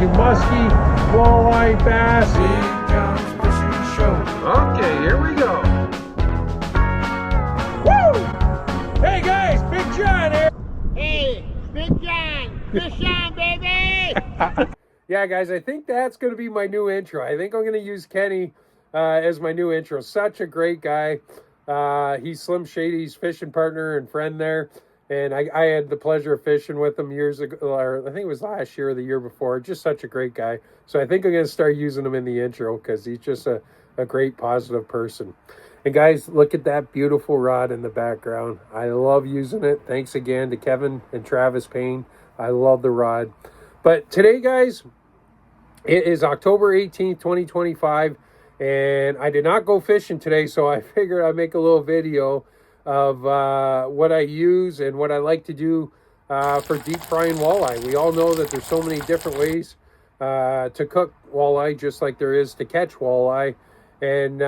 to musky walleye bass. Big John's Fishing Show. Okay, here we go. Woo! Hey guys, Big John here. Hey, Big John, fish on, baby! Yeah, guys, I think that's going to be my new intro. I think I'm going to use Kenny as my new intro. Such a great guy. He's Slim Shady's fishing partner and friend there. And I had the pleasure of fishing with him years ago, or I think it was last year or the year before. Just such a great guy. So I think I'm going to start using him in the intro because he's just a great, positive person. And guys, look at that beautiful rod in the background. I love using it. Thanks again to Kevin and Travis Payne. I love the rod. But today, guys, it is October 18th, 2025. And I did not go fishing today, so I figured I'd make a little video of what I use and what I like to do for deep frying walleye. We all know that there's so many different ways to cook walleye, just like there is to catch walleye. And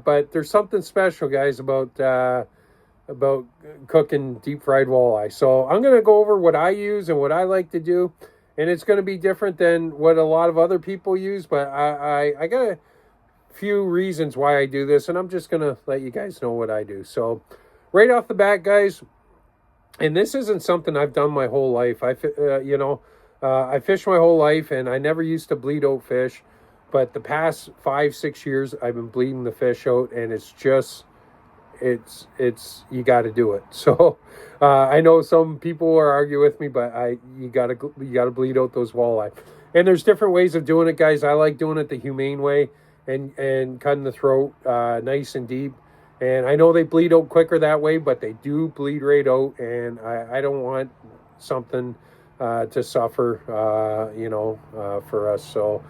but there's something special, guys, about cooking deep fried walleye. So I'm gonna go over what I use and what I like to do, and it's gonna be different than what a lot of other people use. But I got a few reasons why I do this, and I'm just gonna let you guys know what I do. So right off the bat, guys, and this isn't something I've done my whole life. I fished my whole life, and I never used to bleed out fish. But the past 5-6 years, I've been bleeding the fish out, and it's you got to do it. So I know some people are arguing with me, but you got to bleed out those walleye. And there's different ways of doing it, guys. I like doing it the humane way and cutting the throat nice and deep. And I know they bleed out quicker that way, but they do bleed right out, and I don't want something to suffer, for us. So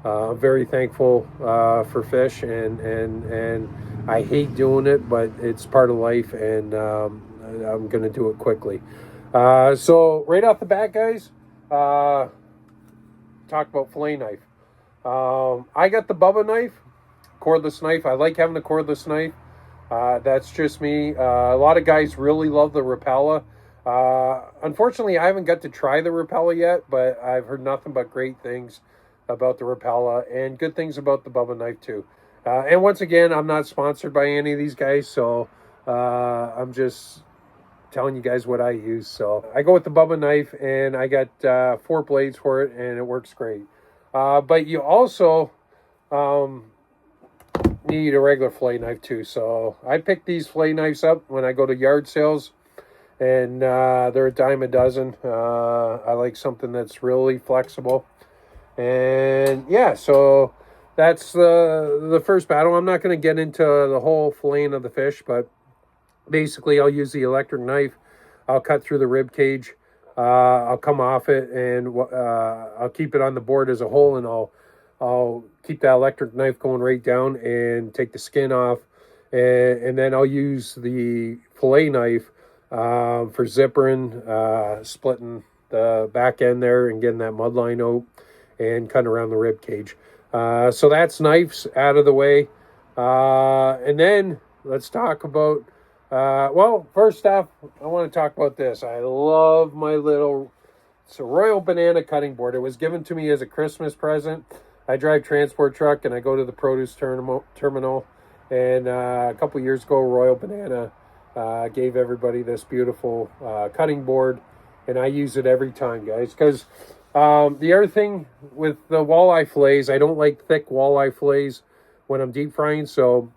I'm very thankful for fish, and I hate doing it, but it's part of life, and I'm going to do it quickly. So right off the bat, guys, talk about fillet knife. I got the Bubba knife, cordless knife. I like having a cordless knife. That's just me. A lot of guys really love the Rapala. Unfortunately, I haven't got to try the Rapala yet, but I've heard nothing but great things about the Rapala and good things about the Bubba knife too. And once again, I'm not sponsored by any of these guys, so I'm just telling you guys what I use. So I go with the Bubba knife, and I got 4 blades for it, and it works great. But you also need a regular fillet knife too. So I pick these fillet knives up when I go to yard sales, and they're a dime a dozen. I like something that's really flexible. And yeah, so that's the first battle. I'm not going to get into the whole filleting of the fish, but basically I'll use the electric knife. I'll cut through the rib cage. I'll come off it, and I'll keep it on the board as a whole, and I'll keep that electric knife going right down and take the skin off, and then I'll use the fillet knife for zippering, splitting the back end there and getting that mud line out and cutting around the rib cage. So that's knives out of the way. And then let's talk about, well, first off, I want to talk about this. I love my it's a Royal Banana cutting board. It was given to me as a Christmas present. I drive transport truck, and I go to the produce terminal. And a couple years ago, Royal Banana gave everybody this beautiful cutting board, and I use it every time, guys. Because the other thing with the walleye fillets, I don't like thick walleye fillets when I'm deep frying. So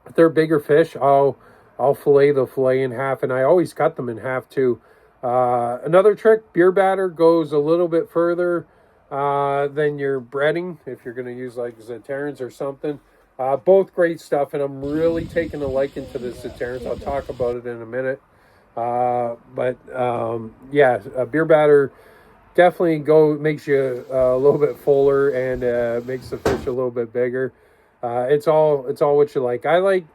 if they're bigger fish, I'll fillet the fillet in half, and I always cut them in half too. Another trick, beer batter goes a little bit further than your breading, if you're going to use like Zeterans or something. Both great stuff, and I'm really taking a liking to the Zeterans. I'll talk about it in a minute. Yeah, beer batter definitely makes you a little bit fuller, and makes the fish a little bit bigger. It's all what you like. I like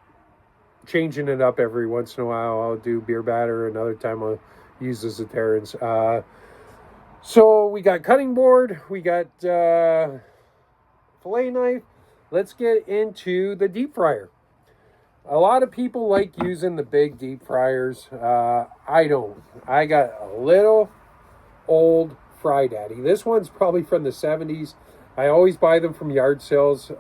changing it up every once in a while. I'll do beer batter. Another time I'll use the Zeterans. So we got cutting board, we got fillet knife. Let's get into the deep fryer. A lot of people like using the big deep fryers. I don't. I got a little old Fry Daddy. This one's probably from the 70s. I always buy them from yard sales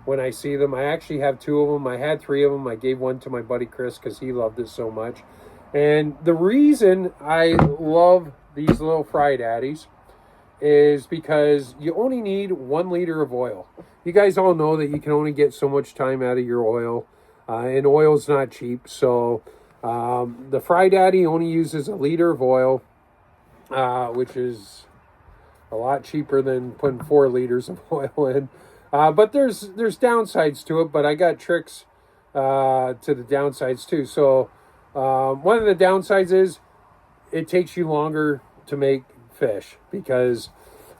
when I see them. I actually have 2 of them. I had 3 of them. I gave one to my buddy Chris because he loved it so much. And the reason I love these little Fry Daddies is because you only need 1 liter of oil. You guys all know that you can only get so much time out of your oil, and oil's not cheap. So the Fry Daddy only uses 1 liter of oil, which is a lot cheaper than putting 4 liters of oil in. But there's downsides to it, but I got tricks to the downsides too. So one of the downsides is it takes you longer to make fish because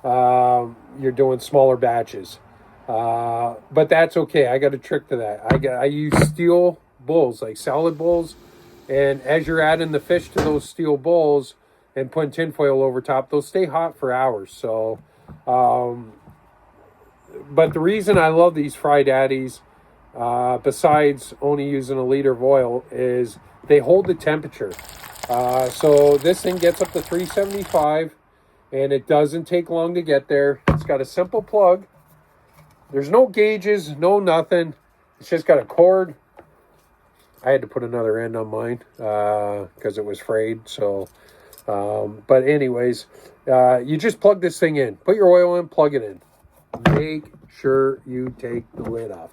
you're doing smaller batches. But that's okay. I got a trick to that. I use steel bowls, like salad bowls, and as you're adding the fish to those steel bowls and putting tinfoil over top, they'll stay hot for hours. So, but the reason I love these Fry Daddies, besides only using 1 liter of oil, is they hold the temperature. So this thing gets up to 375, and it doesn't take long to get there. It's got a simple plug. There's no gauges, no nothing. It's just got a cord. I had to put another end on mine because it was frayed. So, but anyways, you just plug this thing in. Put your oil in, plug it in. Make sure you take the lid off.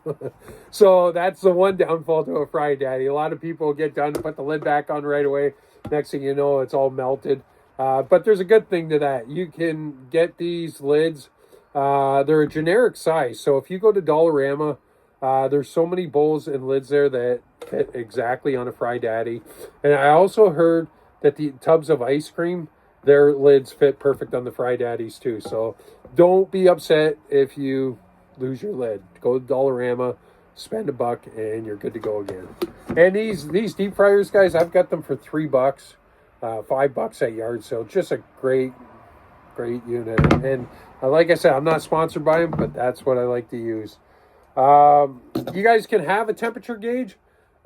So that's the one downfall to a Fry Daddy. A lot of people get done, put the lid back on right away. Next thing you know, it's all melted. But there's a good thing to that. You can get these lids. They're a generic size. So if you go to Dollarama, there's so many bowls and lids there that fit exactly on a Fry Daddy. And I also heard that the tubs of ice cream, their lids fit perfect on the Fry Daddies too. So don't be upset if you lose your lid. Go to Dollarama, spend $1, and you're good to go again. And these deep fryers, guys, I've got them for $3, $5 at yard sale. Just a great unit. And like I said, I'm not sponsored by them, but that's what I like to use. You guys can have a temperature gauge.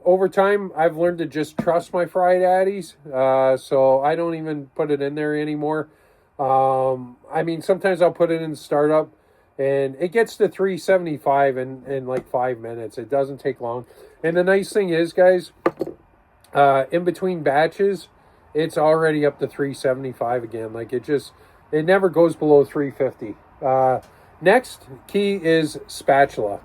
Over time, I've learned to just trust my Fry Daddies, so I don't even put it in there anymore. I mean, sometimes I'll put it in startup, and it gets to 375 in like 5 minutes. It doesn't take long. And the nice thing is, guys, in between batches, it's already up to 375 again. Like it never goes below 350. Next key is spatula.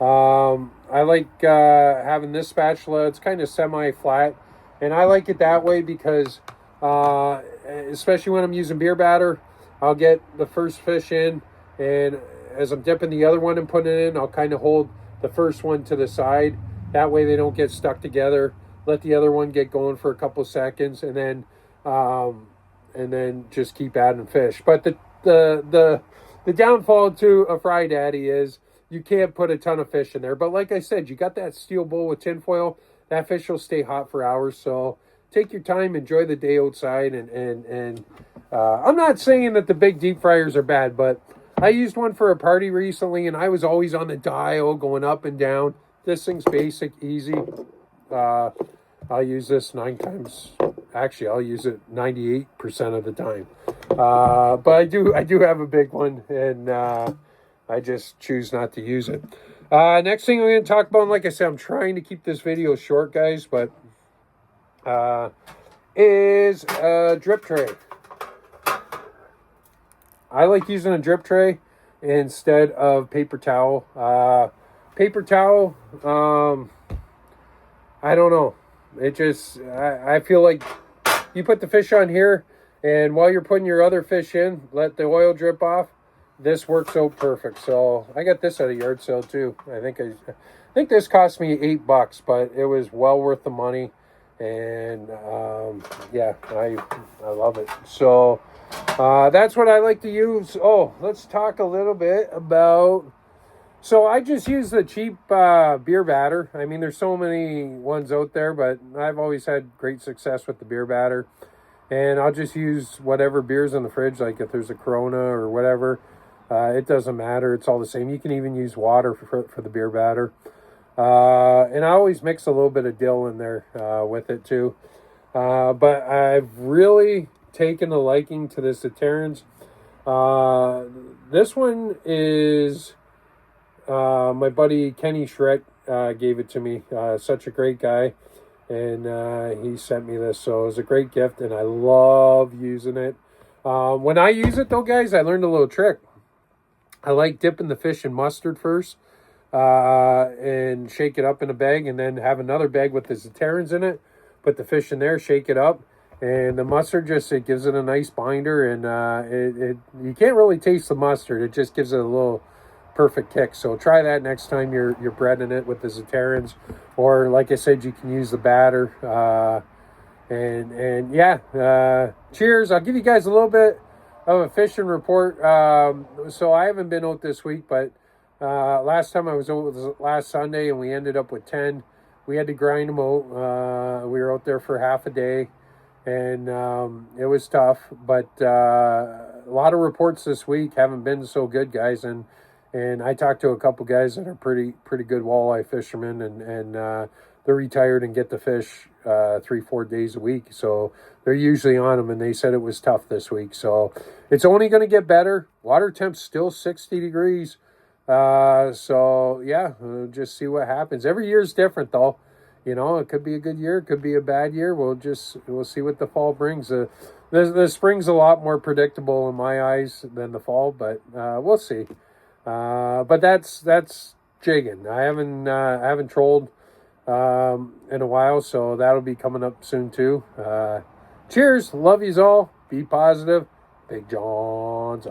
I like having this spatula. It's kind of semi-flat, and I like it that way because especially when I'm using beer batter, I'll get the first fish in, and as I'm dipping the other one and putting it in, I'll kind of hold the first one to the side. That way they don't get stuck together. Let the other one get going for a couple seconds, and then just keep adding fish. But the downfall to a Fry Daddy is you can't put a ton of fish in there. But like I said, you got that steel bowl with tinfoil. That fish will stay hot for hours. So take your time, enjoy the day outside. And I'm not saying that the big deep fryers are bad, but I used one for a party recently, and I was always on the dial going up and down. This thing's basic, easy. I'll use this 9 times. Actually, I'll use it 98% of the time. But I do have a big one, and I just choose not to use it. Next thing I'm going to talk about, and like I said, I'm trying to keep this video short, guys, but is a drip tray. I like using a drip tray instead of paper towel. Paper towel, I don't know. It just, I feel like you put the fish on here, and while you're putting your other fish in, let the oil drip off. This works out perfect. So I got this at a yard sale too. I think this cost me $8, but it was well worth the money. And yeah, I love it. So that's what I like to use. Oh, let's talk a little bit about. So I just use the cheap beer batter. I mean, there's so many ones out there, but I've always had great success with the beer batter. And I'll just use whatever beer's in the fridge, like if there's a Corona or whatever. It doesn't matter. It's all the same. You can even use water for the beer batter. And I always mix a little bit of dill in there with it too. But I've really taken a liking to the Saterans. This one is my buddy Kenny Schreck gave it to me. Such a great guy, and he sent me this, so it was a great gift, and I love using it. When I use it, though, guys, I learned a little trick. I like dipping the fish in mustard first, and shake it up in a bag, and then have another bag with the Saterans in it. Put the fish in there, shake it up, and the mustard it gives it a nice binder, and you can't really taste the mustard. It just gives it a little perfect kick. So try that next time you're breading it with the Saterans, or like I said, you can use the batter. And yeah, cheers. I'll give you guys a little bit of a fishing report. So I haven't been out this week, but last time I was out was last Sunday, and we ended up with 10. We had to grind them out. We were out there for half a day, and it was tough. But a lot of reports this week haven't been so good, guys. And I talked to a couple guys that are pretty good walleye fishermen, and they're retired and get the fish 3-4 days a week. So they're usually on them, and they said it was tough this week. So it's only going to get better. Water temp's still 60 degrees. So yeah, we'll just see what happens. Every year's different, though. You know, it could be a good year, it could be a bad year. We'll see what the fall brings. The spring's a lot more predictable in my eyes than the fall, but we'll see. But that's jigging. I haven't trolled in a while, so that'll be coming up soon too. Cheers, love yous all. Be positive. Big John's